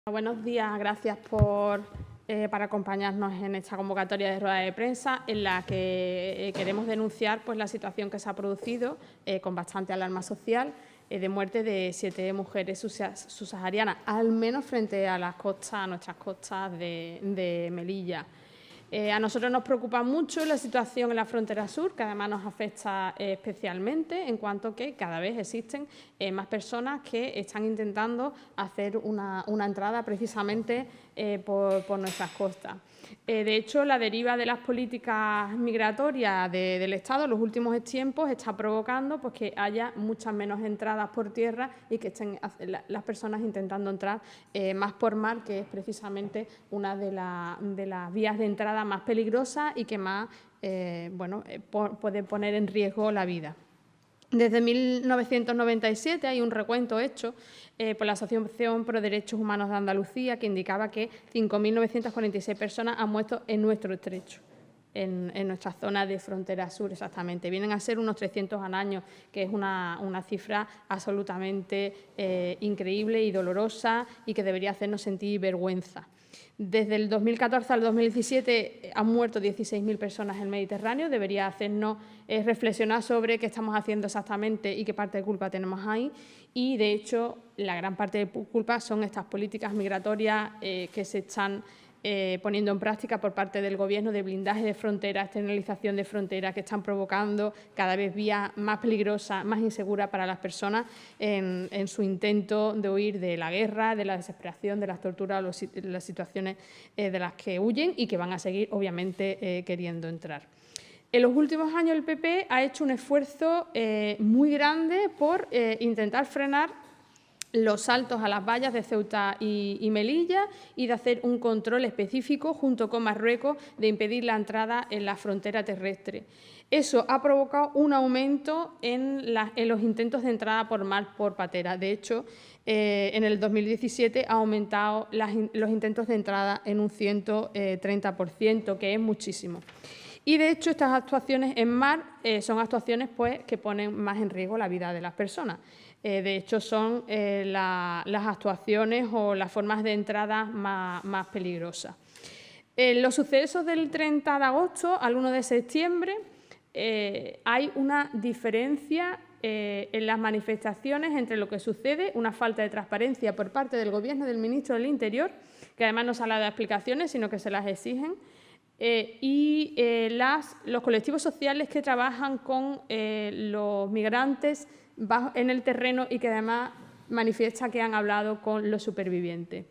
Buenos días, gracias para acompañarnos en esta convocatoria de rueda de prensa en la que queremos denunciar la situación que se ha producido con bastante alarma social de muerte de 7 mujeres subsaharianas, al menos frente a las costas, a nuestras costas de Melilla. A nosotros nos preocupa mucho la situación en la frontera sur, que además nos afecta especialmente en cuanto que cada vez existen más personas que están intentando hacer una entrada precisamente por nuestras costas. De hecho, la deriva de las políticas migratorias del Estado en los últimos tiempos está provocando que haya muchas menos entradas por tierra y que estén las personas intentando entrar más por mar, que es precisamente una de las vías de entrada más peligrosas y que más puede poner en riesgo la vida. Desde 1997 hay un recuento hecho por la Asociación Pro Derechos Humanos de Andalucía que indicaba que 5.946 personas han muerto en nuestro estrecho, en nuestra zona de frontera sur exactamente. Vienen a ser unos 300 al año, que es una cifra absolutamente increíble y dolorosa y que debería hacernos sentir vergüenza. Desde el 2014 al 2017 han muerto 16.000 personas en el Mediterráneo. Debería hacernos reflexionar sobre qué estamos haciendo exactamente y qué parte de culpa tenemos ahí. Y, de hecho, la gran parte de culpa son estas políticas migratorias que se están poniendo en práctica por parte del Gobierno de blindaje de fronteras, externalización de fronteras, que están provocando cada vez vías más peligrosas, más inseguras para las personas en su intento de huir de la guerra, de la desesperación, de las torturas, las situaciones de las que huyen y que van a seguir, obviamente, queriendo entrar. En los últimos años el PP ha hecho un esfuerzo muy grande por intentar frenar los saltos a las vallas de Ceuta y Melilla y de hacer un control específico junto con Marruecos de impedir la entrada en la frontera terrestre. Eso ha provocado un aumento en los intentos de entrada por mar por patera. De hecho, en el 2017 ha aumentado los intentos de entrada en un 130%, que es muchísimo. Y, de hecho, estas actuaciones en mar son actuaciones que ponen más en riesgo la vida de las personas. De hecho, son las actuaciones o las formas de entrada más peligrosas. En los sucesos del 30 de agosto al 1 de septiembre hay una diferencia en las manifestaciones entre lo que sucede, una falta de transparencia por parte del Gobierno del Ministro del Interior, que además no se habla de explicaciones, sino que se las exigen, y los colectivos sociales que trabajan con los migrantes en el terreno y que además manifiesta que han hablado con los supervivientes.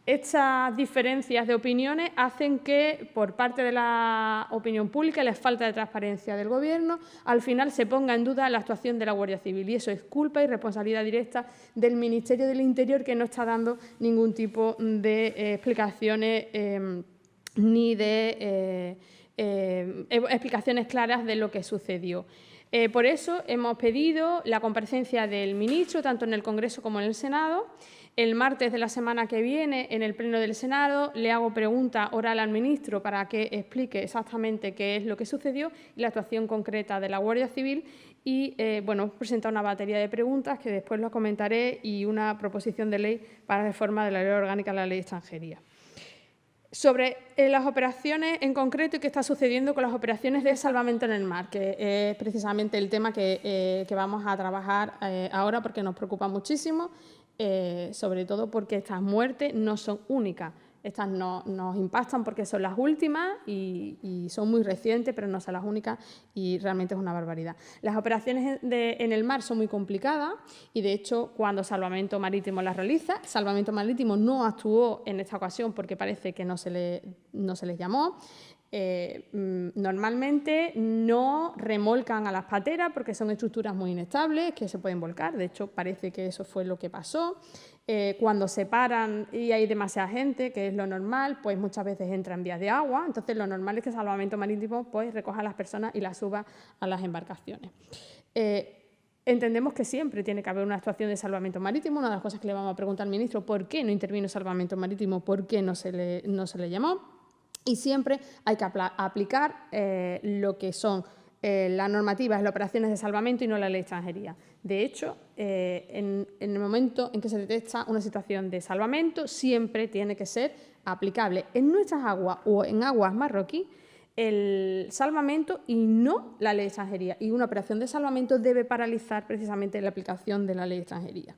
Estas diferencias de opiniones hacen que, por parte de la opinión pública y la falta de transparencia del Gobierno, al final se ponga en duda la actuación de la Guardia Civil. Y eso es culpa y responsabilidad directa del Ministerio del Interior, que no está dando ningún tipo de explicaciones ni de explicaciones claras de lo que sucedió. Por eso hemos pedido la comparecencia del ministro, tanto en el Congreso como en el Senado. El martes de la semana que viene, en el Pleno del Senado, le hago pregunta oral al ministro para que explique exactamente qué es lo que sucedió y la actuación concreta de la Guardia Civil. Y, hemos presentado una batería de preguntas que después lo comentaré y una proposición de ley para reforma de la Ley Orgánica de la Ley de Extranjería. Sobre las operaciones en concreto y qué está sucediendo con las operaciones de salvamento en el mar, que es precisamente el tema que vamos a trabajar ahora porque nos preocupa muchísimo, sobre todo porque estas muertes no son únicas. Estas nos impactan porque son las últimas y son muy recientes, pero no son las únicas y realmente es una barbaridad. Las operaciones en el mar son muy complicadas y, de hecho, cuando Salvamento Marítimo las realiza, Salvamento Marítimo no actuó en esta ocasión porque parece que no se les llamó. Normalmente no remolcan a las pateras porque son estructuras muy inestables que se pueden volcar. De hecho, parece que eso fue lo que pasó. Cuando se paran y hay demasiada gente, que es lo normal, pues muchas veces entran vías de agua. Entonces, lo normal es que Salvamento Marítimo recoja a las personas y las suba a las embarcaciones. Entendemos que siempre tiene que haber una actuación de salvamento marítimo. Una de las cosas que le vamos a preguntar al ministro, ¿por qué no intervino Salvamento Marítimo? ¿Por qué no se le llamó? Y siempre hay que aplicar lo que son las normativas, las operaciones de salvamento y no la ley de extranjería. De hecho, en el momento en que se detecta una situación de salvamento, siempre tiene que ser aplicable en nuestras aguas o en aguas marroquí el salvamento y no la ley de extranjería. Y una operación de salvamento debe paralizar precisamente la aplicación de la ley de extranjería.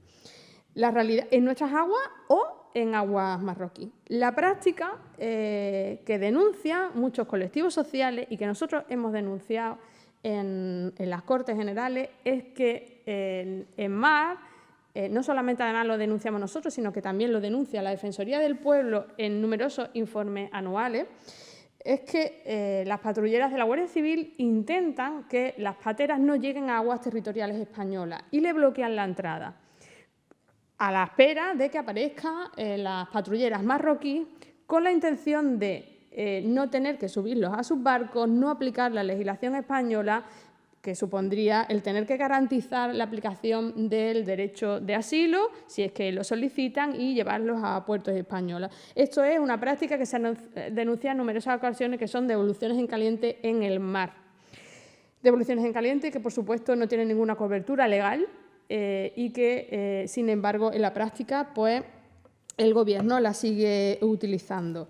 La realidad en nuestras aguas o en aguas marroquí. La práctica que denuncian muchos colectivos sociales y que nosotros hemos denunciado en las Cortes Generales es que en mar, no solamente además lo denunciamos nosotros, sino que también lo denuncia la Defensoría del Pueblo en numerosos informes anuales, es que las patrulleras de la Guardia Civil intentan que las pateras no lleguen a aguas territoriales españolas y le bloquean la entrada, a la espera de que aparezcan las patrulleras marroquíes con la intención de no tener que subirlos a sus barcos, no aplicar la legislación española, que supondría el tener que garantizar la aplicación del derecho de asilo, si es que lo solicitan, y llevarlos a puertos españoles. Esto es una práctica que se denuncia en numerosas ocasiones, que son devoluciones en caliente en el mar. Devoluciones en caliente que, por supuesto, no tienen ninguna cobertura legal y que, sin embargo, en la práctica, pues, el Gobierno la sigue utilizando.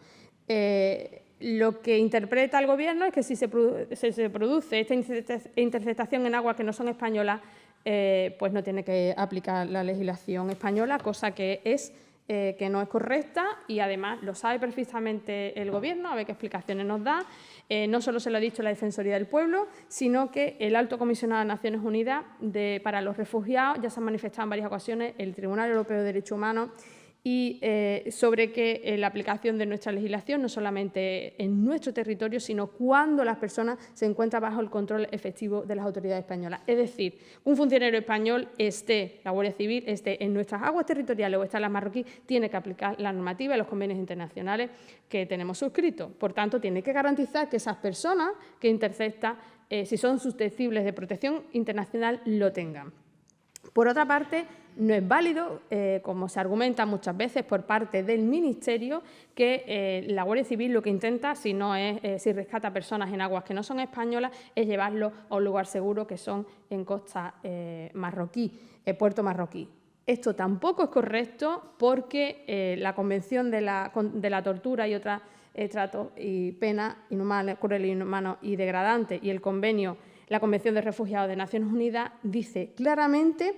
Lo que interpreta el Gobierno es que si se produce esta interceptación en aguas que no son españolas, pues no tiene que aplicar la legislación española, cosa que no es correcta, y además lo sabe perfectamente el Gobierno, a ver qué explicaciones nos da. No solo se lo ha dicho la Defensoría del Pueblo, sino que el Alto Comisionado de Naciones Unidas para los Refugiados ya se ha manifestado en varias ocasiones, el Tribunal Europeo de Derechos Humanos, y sobre que la aplicación de nuestra legislación no solamente en nuestro territorio, sino cuando las personas se encuentran bajo el control efectivo de las autoridades españolas. Es decir, un funcionario español, la Guardia Civil, esté en nuestras aguas territoriales o esté en las marroquíes, tiene que aplicar la normativa y los convenios internacionales que tenemos suscritos. Por tanto, tiene que garantizar que esas personas que interceptan, si son susceptibles de protección internacional, lo tengan. Por otra parte, no es válido, como se argumenta muchas veces por parte del Ministerio, que la Guardia Civil lo que intenta, si rescata personas en aguas que no son españolas, es llevarlos a un lugar seguro, que son en costa marroquí, puerto marroquí. Esto tampoco es correcto, porque la Convención de la Tortura y otros tratos y penas inhumanas, crueles, inhumanos y degradantes, y la Convención de Refugiados de Naciones Unidas dice claramente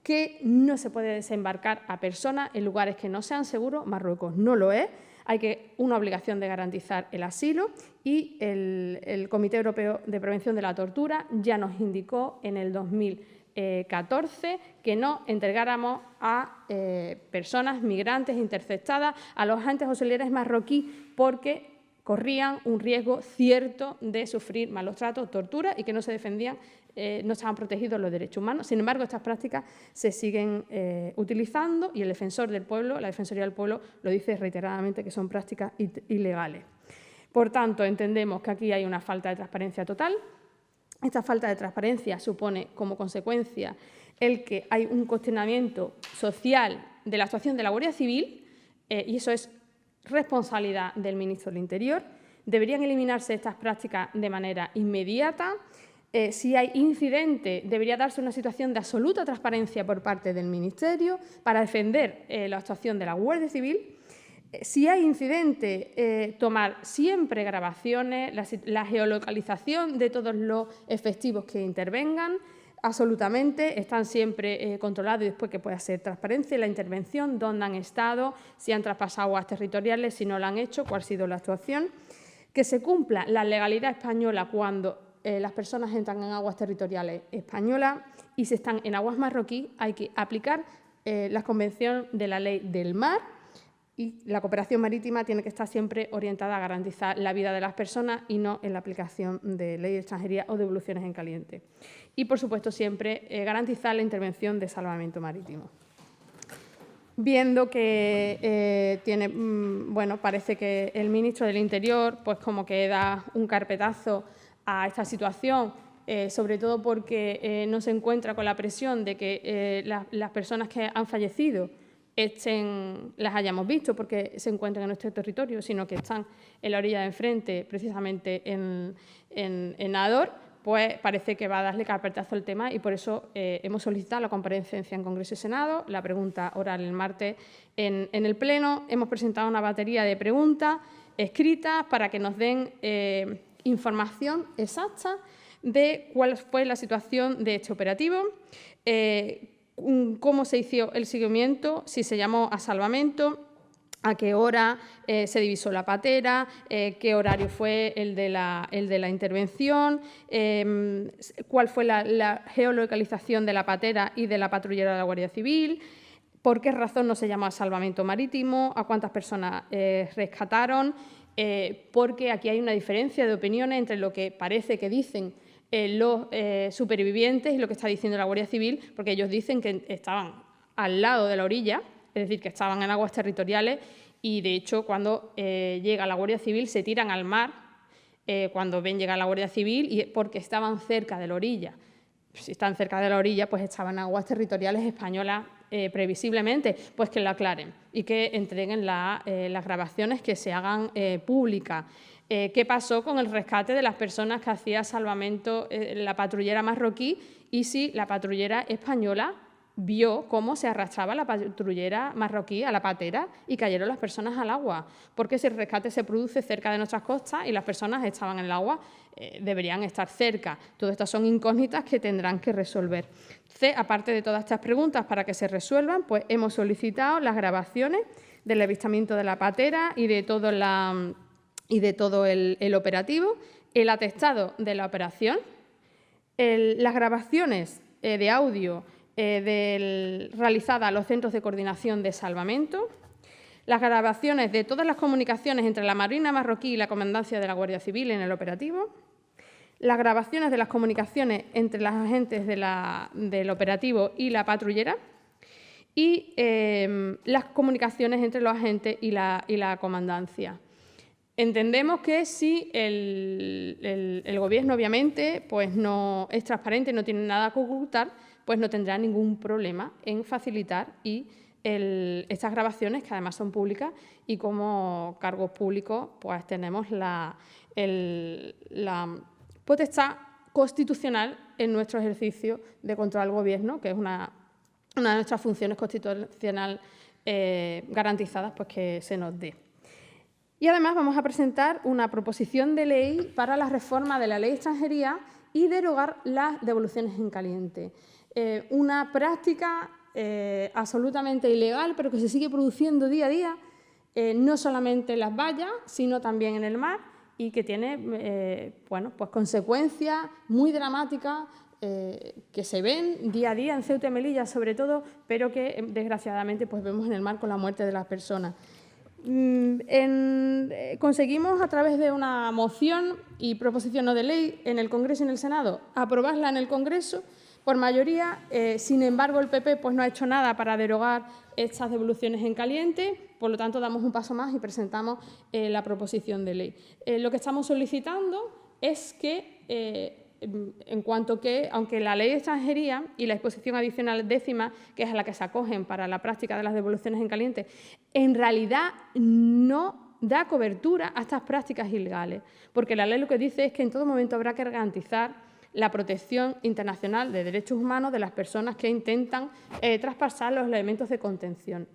que no se puede desembarcar a personas en lugares que no sean seguros. Marruecos no lo es. Hay una obligación de garantizar el asilo, y el Comité Europeo de Prevención de la Tortura ya nos indicó en el 2014 que no entregáramos a personas migrantes interceptadas a los agentes auxiliares marroquíes, porque corrían un riesgo cierto de sufrir malos tratos, tortura, y que no se defendían, no estaban protegidos los derechos humanos. Sin embargo, estas prácticas se siguen utilizando, y el defensor del pueblo, la Defensoría del Pueblo, lo dice reiteradamente, que son prácticas ilegales. Por tanto, entendemos que aquí hay una falta de transparencia total. Esta falta de transparencia supone como consecuencia el que hay un cuestionamiento social de la actuación de la Guardia Civil, y eso es responsabilidad del Ministro del Interior. Deberían eliminarse estas prácticas de manera inmediata. Si hay incidente, debería darse una situación de absoluta transparencia por parte del Ministerio para defender la actuación de la Guardia Civil. Si hay incidente, tomar siempre grabaciones, la geolocalización de todos los efectivos que intervengan, absolutamente, están siempre controlados, y después que pueda ser transparencia la intervención, dónde han estado, si han traspasado aguas territoriales, si no lo han hecho, cuál ha sido la actuación. Que se cumpla la legalidad española cuando las personas entran en aguas territoriales españolas, y si están en aguas marroquíes hay que aplicar la Convención de la Ley del Mar, y la cooperación marítima tiene que estar siempre orientada a garantizar la vida de las personas y no en la aplicación de ley de extranjería o devoluciones en caliente. Y, por supuesto, siempre garantizar la intervención de salvamento marítimo. Viendo que parece que el Ministro del Interior, pues como que da un carpetazo a esta situación, sobre todo porque no se encuentra con la presión de que las personas que han fallecido las hayamos visto porque se encuentran en nuestro territorio, sino que están en la orilla de enfrente, precisamente en Ador, pues parece que va a darle carpetazo al tema y por eso hemos solicitado la comparecencia en Congreso y Senado, la pregunta oral el martes en el Pleno. Hemos presentado una batería de preguntas escritas para que nos den información exacta de cuál fue la situación de este operativo, cómo se hizo el seguimiento, si se llamó a salvamento, a qué hora se divisó la patera, qué horario fue el de la intervención, cuál fue la geolocalización de la patera y de la patrullera de la Guardia Civil, por qué razón no se llamó a salvamento marítimo, a cuántas personas rescataron, porque aquí hay una diferencia de opiniones entre lo que parece que dicen los supervivientes y lo que está diciendo la Guardia Civil, porque ellos dicen que estaban al lado de la orilla, es decir, que estaban en aguas territoriales y, de hecho, cuando llega la Guardia Civil se tiran al mar cuando ven llegar la Guardia Civil y porque estaban cerca de la orilla. Si están cerca de la orilla, pues estaban en aguas territoriales españolas previsiblemente, pues que lo aclaren y que entreguen las grabaciones, que se hagan públicas. ¿Qué pasó con el rescate de las personas que hacía salvamento la patrullera marroquí y si la patrullera española vio cómo se arrastraba la patrullera marroquí a la patera y cayeron las personas al agua? Porque si el rescate se produce cerca de nuestras costas y las personas estaban en el agua, deberían estar cerca. Todas estas son incógnitas que tendrán que resolver. Aparte de todas estas preguntas, para que se resuelvan, pues hemos solicitado las grabaciones del avistamiento de la patera y de todo el operativo, el atestado de la operación, las grabaciones de audio realizadas a los centros de coordinación de salvamento, las grabaciones de todas las comunicaciones entre la Marina marroquí y la Comandancia de la Guardia Civil en el operativo, las grabaciones de las comunicaciones entre los agentes del operativo y la patrullera y las comunicaciones entre los agentes y la comandancia. Entendemos que si el Gobierno, obviamente, pues no es transparente, no tiene nada que ocultar, pues no tendrá ningún problema en facilitar estas grabaciones, que además son públicas, y como cargos públicos pues tenemos la potestad constitucional en nuestro ejercicio de control al Gobierno, que es una de nuestras funciones constitucionales garantizadas, pues que se nos dé. Y además vamos a presentar una proposición de ley para la reforma de la Ley de Extranjería y derogar las devoluciones en caliente. Una práctica absolutamente ilegal, pero que se sigue produciendo día a día, no solamente en las vallas, sino también en el mar, y que tiene pues consecuencias muy dramáticas que se ven día a día en Ceuta y Melilla, sobre todo, pero que desgraciadamente pues vemos en el mar con la muerte de las personas. Conseguimos, a través de una moción y proposición no de ley en el Congreso y en el Senado, aprobarla en el Congreso por mayoría. Sin embargo, el PP pues, no ha hecho nada para derogar estas devoluciones en caliente, por lo tanto, damos un paso más y presentamos la proposición de ley. Lo que estamos solicitando es que, en cuanto que, aunque la Ley de Extranjería y la disposición adicional 10ª, que es a la que se acogen para la práctica de las devoluciones en caliente, en realidad no da cobertura a estas prácticas ilegales, porque la ley lo que dice es que en todo momento habrá que garantizar la protección internacional de derechos humanos de las personas que intentan traspasar los elementos de contención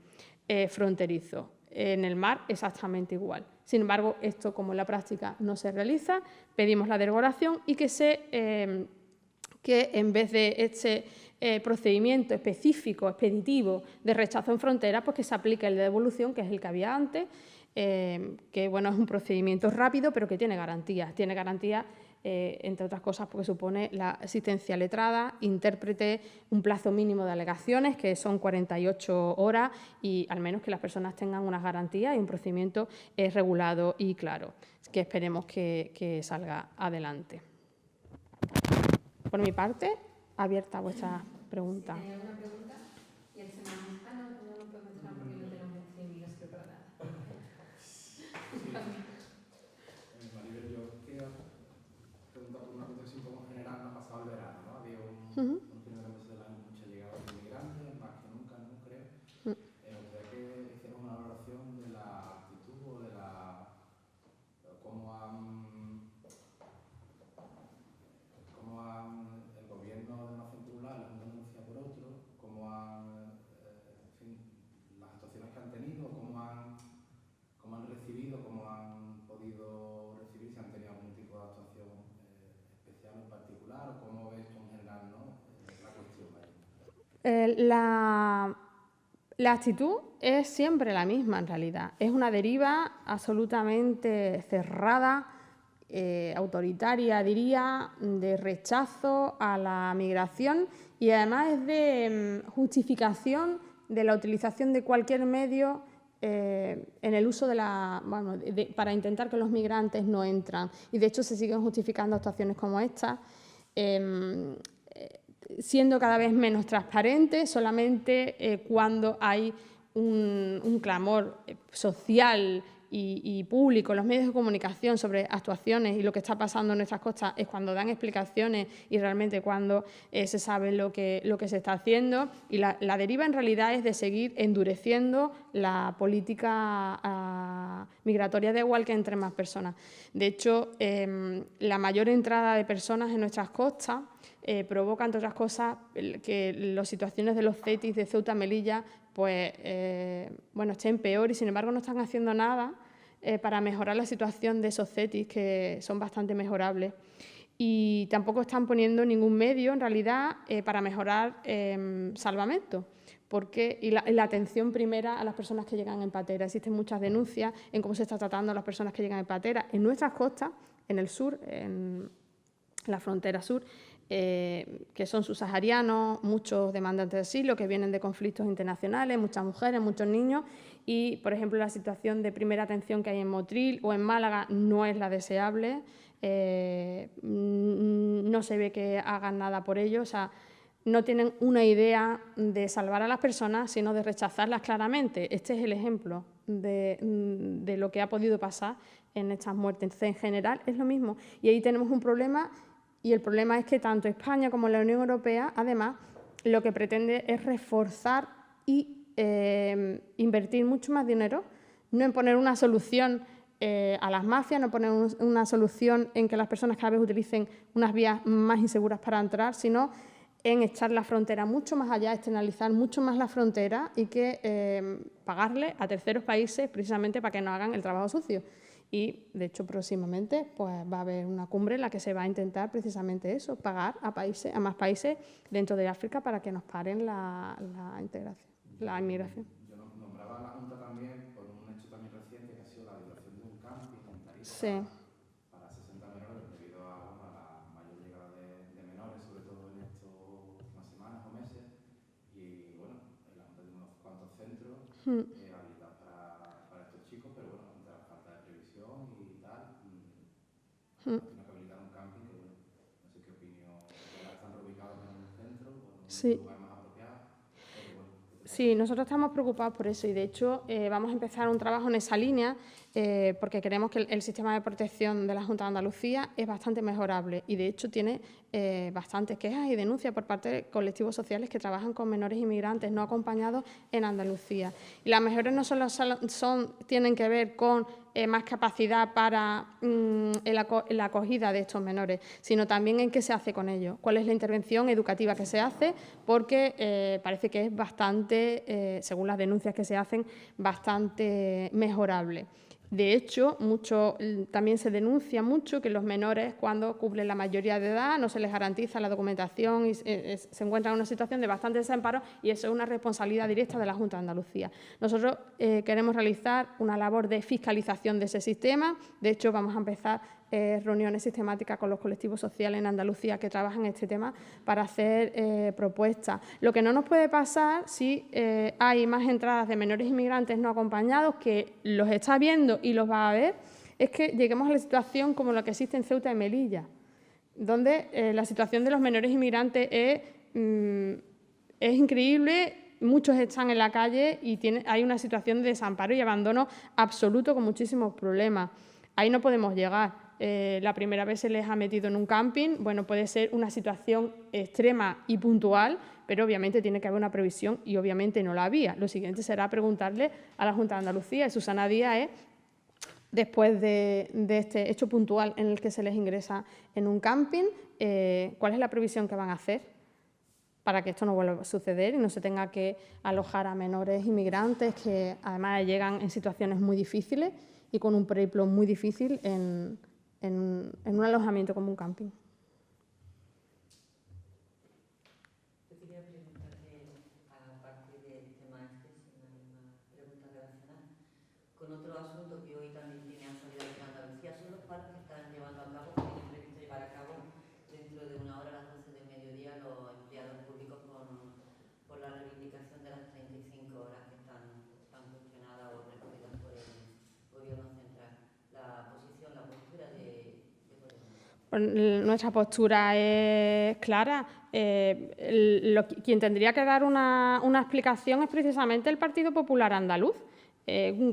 fronterizo. En el mar exactamente igual. Sin embargo, esto, como en la práctica no se realiza, pedimos la derogación y que en vez de este procedimiento específico, expeditivo de rechazo en frontera, pues que se aplique el de devolución, que es el que había antes, que bueno, es un procedimiento rápido, pero que tiene garantías. Tiene garantías, entre otras cosas, porque supone la asistencia letrada, intérprete, un plazo mínimo de alegaciones, que son 48 horas, y al menos que las personas tengan unas garantías y un procedimiento regulado y claro, que esperemos que salga adelante. Por mi parte, abierta a vuestras preguntas. Los primeros meses del año mucha llegada de inmigrantes, más que nunca, no creo. Me gustaría que hiciéramos una valoración de la actitud o de cómo La actitud es siempre la misma, en realidad. Es una deriva absolutamente cerrada, autoritaria, diría, de rechazo a la migración y además es de justificación de la utilización de cualquier medio en el uso de para intentar que los migrantes no entran. Y de hecho se siguen justificando actuaciones como esta, siendo cada vez menos transparentes, solamente cuando hay un clamor social y público en los medios de comunicación sobre actuaciones y lo que está pasando en nuestras costas es cuando dan explicaciones y realmente cuando se sabe lo que se está haciendo. Y la deriva en realidad es de seguir endureciendo la política migratoria, da igual que entren más personas. De hecho, la mayor entrada de personas en nuestras costas provoca, entre otras cosas, que las situaciones de los CETIs de Ceuta y Melilla pues, estén peor y, sin embargo, no están haciendo nada para mejorar la situación de esos CETIs, que son bastante mejorables. Y tampoco están poniendo ningún medio, en realidad, para mejorar salvamento. Y la atención primera a las personas que llegan en patera. Existen muchas denuncias en cómo se está tratando a las personas que llegan en patera en nuestras costas, en el sur, en la frontera sur, que son subsaharianos, muchos demandantes de asilo que vienen de conflictos internacionales, muchas mujeres, muchos niños y, por ejemplo, la situación de primera atención que hay en Motril o en Málaga no es la deseable, no se ve que hagan nada por ello, o sea, no tienen una idea de salvar a las personas, sino de rechazarlas claramente. Este es el ejemplo de lo que ha podido pasar en estas muertes. En general es lo mismo y ahí tenemos un problema. Y el problema es que tanto España como la Unión Europea, además, lo que pretende es reforzar y invertir mucho más dinero, no en poner una solución a las mafias, no poner una solución en que las personas cada vez utilicen unas vías más inseguras para entrar, sino en echar la frontera mucho más allá, externalizar mucho más la frontera y que pagarle a terceros países precisamente para que no hagan el trabajo sucio. Y, de hecho, próximamente pues, va a haber una cumbre en la que se va a intentar precisamente eso, pagar a más países dentro de África para que nos paren la inmigración. Yo nombraba a la Junta también por un hecho también reciente que ha sido la violación de un camping en Tarifa para 60 menores debido a la mayor llegada de menores, sobre todo en estas últimas semanas o meses. Y bueno, la Junta tiene unos cuantos centros habilitados para estos chicos, pero bueno, ante la falta de previsión y tal, tiene que habilitar un camping que bueno, no sé qué opinión, ya están reubicados en un centro o en un lugar más apropiado. Sí, nosotros estamos preocupados por eso y, de hecho, vamos a empezar un trabajo en esa línea porque creemos que el sistema de protección de la Junta de Andalucía es bastante mejorable y, de hecho, tiene bastantes quejas y denuncias por parte de colectivos sociales que trabajan con menores inmigrantes no acompañados en Andalucía. Y las mejoras no solo tienen que ver con más capacidad para la acogida de estos menores, sino también en qué se hace con ellos, cuál es la intervención educativa que se hace, porque parece que es bastante, según las denuncias que se hacen, bastante mejorable. De hecho, también se denuncia mucho que los menores, cuando cumplen la mayoría de edad, no se les garantiza la documentación y se encuentran en una situación de bastante desamparo, y eso es una responsabilidad directa de la Junta de Andalucía. Nosotros queremos realizar una labor de fiscalización de ese sistema. De hecho, vamos a empezar reuniones sistemáticas con los colectivos sociales en Andalucía que trabajan en este tema para hacer propuestas. Lo que no nos puede pasar si hay más entradas de menores inmigrantes no acompañados, que los está viendo y los va a ver, es que lleguemos a la situación como la que existe en Ceuta y Melilla, donde la situación de los menores inmigrantes es increíble. Muchos están en la calle y hay una situación de desamparo y abandono absoluto con muchísimos problemas. Ahí no podemos llegar. La primera vez se les ha metido en un camping, bueno, puede ser una situación extrema y puntual, pero obviamente tiene que haber una previsión y obviamente no la había. Lo siguiente será preguntarle a la Junta de Andalucía, y Susana Díaz, después de este hecho puntual en el que se les ingresa en un camping, ¿cuál es la previsión que van a hacer para que esto no vuelva a suceder y no se tenga que alojar a menores inmigrantes que además llegan en situaciones muy difíciles y con un periplo muy difícil en un alojamiento como un camping? Yo quería preguntarle con otro asunto que hoy también tiene actualidad en Andalucía, son los paros que están llevando a cabo, que tienen previsto llevar a cabo dentro de una hora a las 12 del mediodía los empleados públicos por la reivindicación de las 35 horas que están cuestionadas o recurridas por el Gobierno central. La posición, la postura de Podemos. Nuestra postura es clara. Quien tendría que dar una explicación es precisamente el Partido Popular Andaluz.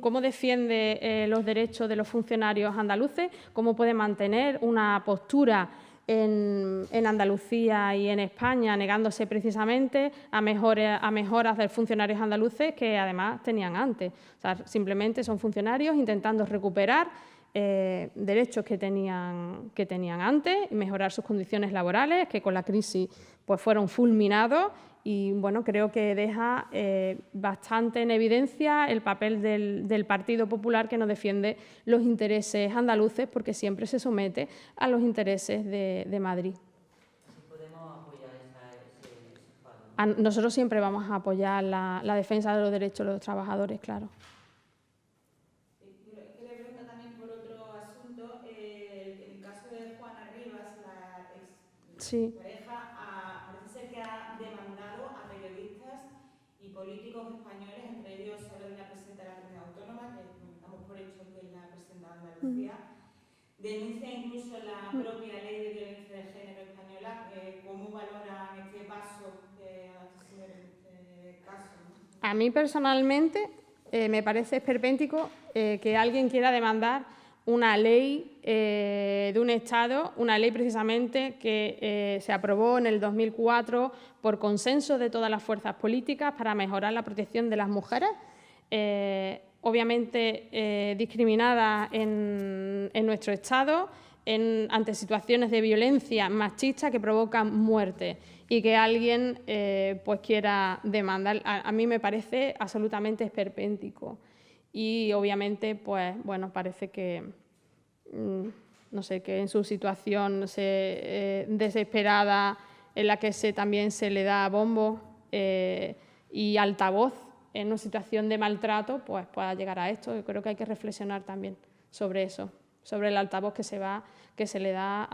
Cómo defiende los derechos de los funcionarios andaluces, cómo puede mantener una postura en Andalucía y en España, negándose precisamente a mejoras de funcionarios andaluces que además tenían antes. O sea, simplemente son funcionarios intentando recuperar derechos que tenían antes y mejorar sus condiciones laborales, que con la crisis pues, fueron fulminados. Y bueno, creo que deja bastante en evidencia el papel del Partido Popular, que no defiende los intereses andaluces porque siempre se somete a los intereses de Madrid. ¿Podemos apoyar ese paro? Nosotros siempre vamos a apoyar la defensa de los derechos de los trabajadores, claro. Quería preguntar también por otro asunto. El caso de Juana Rivas, la ex pareja, parece ser que ha demandado a periodistas y políticos españoles, entre ellos se habla de la presidenta de la Comunidad Autónoma, que damos por hecho que es la presidenta de Andalucía. Denuncia incluso la propia ley de violencia de género española. ¿Cómo valoran este paso que ha sido en este caso? A mí personalmente me parece esperpéntico que alguien quiera demandar una ley de un Estado, una ley precisamente que se aprobó en el 2004 por consenso de todas las fuerzas políticas para mejorar la protección de las mujeres, obviamente discriminadas en nuestro Estado, ante situaciones de violencia machista que provocan muerte, y que alguien pues quiera demandar. A mí me parece absolutamente esperpéntico. Y obviamente, pues bueno, parece que, no sé, que en su situación desesperada, en la que también se le da bombo y altavoz en una situación de maltrato, pues pueda llegar a esto. Yo creo que hay que reflexionar también sobre eso, sobre el altavoz que se le da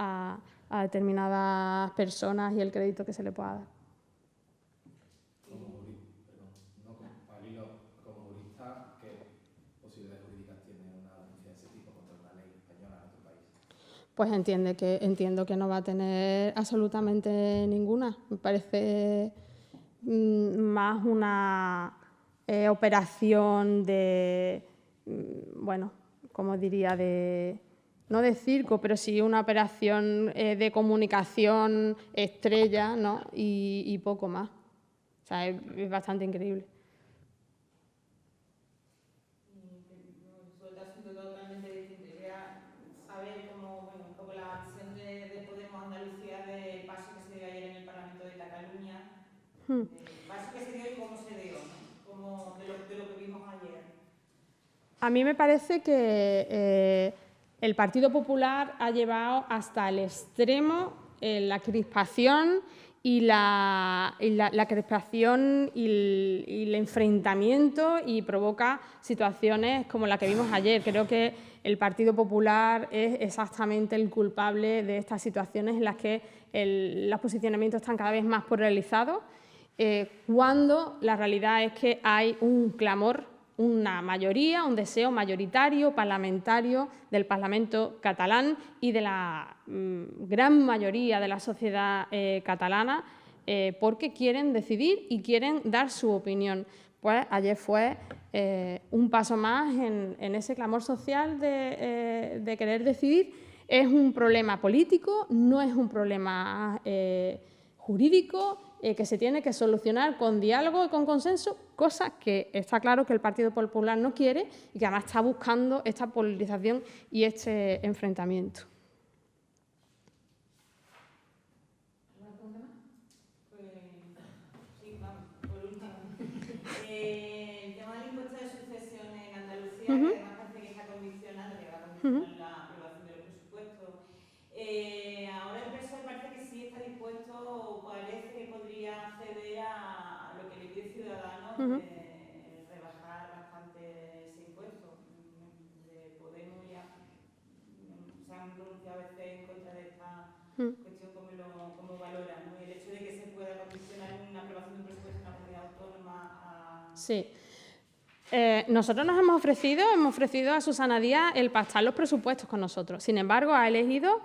a determinadas personas y el crédito que se le pueda dar. Como jurista, ¿qué posibilidades jurídicas tiene una denuncia de ese tipo contra una ley española en otro país? Pues entiendo que no va a tener absolutamente ninguna. Me parece más una operación de, bueno, como diría, no de circo, pero sí una operación de comunicación estrella, ¿no? y poco más. O sea, es bastante increíble. Sobre otro asunto totalmente distinto, quería saber cómo la visión de Podemos Andalucía del paso que se dio ayer en el Parlamento de Cataluña, el paso que se dio y cómo se dio, ¿no? Como de lo que vimos ayer. A mí me parece que el Partido Popular ha llevado hasta el extremo la crispación y la crispación y el enfrentamiento, y provoca situaciones como la que vimos ayer. Creo que el Partido Popular es exactamente el culpable de estas situaciones en las que los posicionamientos están cada vez más polarizados, cuando la realidad es que hay un clamor, una mayoría, un deseo mayoritario parlamentario del Parlamento catalán y de la gran mayoría de la sociedad catalana, porque quieren decidir y quieren dar su opinión. Pues ayer fue un paso más en ese clamor social de querer decidir. Es un problema político, no es un problema jurídico, que se tiene que solucionar con diálogo y con consenso, cosa que está claro que el Partido Popular no quiere y que además está buscando esta polarización y este enfrentamiento. ¿Alguna pregunta más? Sí, vamos, por último. El tema del impuesto de sucesión en Andalucía, que además parece que está condicionado, que va a condicionar la aprobación de los presupuestos. Ahora el PSOE parece que sí está dispuesto, o parece que podría acceder a lo que le pide Ciudadanos, rebajar bastante ese impuesto. han pronunciado a veces en contra de esta cuestión, ¿cómo valoran, ¿no? El hecho de que se pueda condicionar una aprobación de un presupuesto en una comunidad autónoma a... Sí. Nosotros nos hemos ofrecido a Susana Díaz el pactar los presupuestos con nosotros. Sin embargo, ha elegido,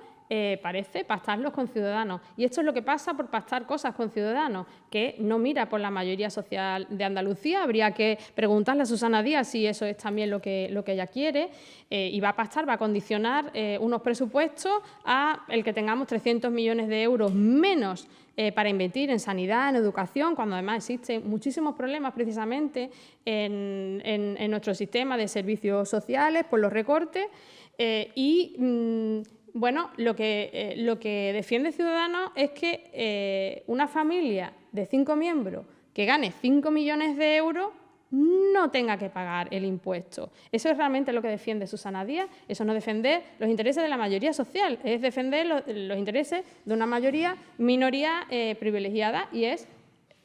parece, pactarlos con Ciudadanos. Y esto es lo que pasa por pactar cosas con Ciudadanos, que no mira por la mayoría social de Andalucía. Habría que preguntarle a Susana Díaz si eso es también lo que ella quiere. Y va a pactar, va a condicionar unos presupuestos a el que tengamos 300 millones de euros menos para invertir en sanidad, en educación, cuando además existen muchísimos problemas precisamente en nuestro sistema de servicios sociales por los recortes. Bueno, lo que defiende Ciudadanos es que una familia de 5 miembros que gane 5 millones de euros no tenga que pagar el impuesto. Eso es realmente lo que defiende Susana Díaz. Eso no es defender los intereses de la mayoría social, es defender los intereses de una minoría privilegiada, y es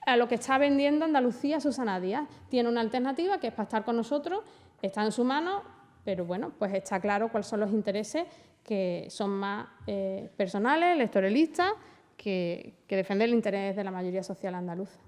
a lo que está vendiendo Andalucía Susana Díaz. Tiene una alternativa que es pactar con nosotros, está en su mano, pero bueno, pues está claro cuáles son los intereses que son más personales, electoralistas, que defender el interés de la mayoría social andaluza.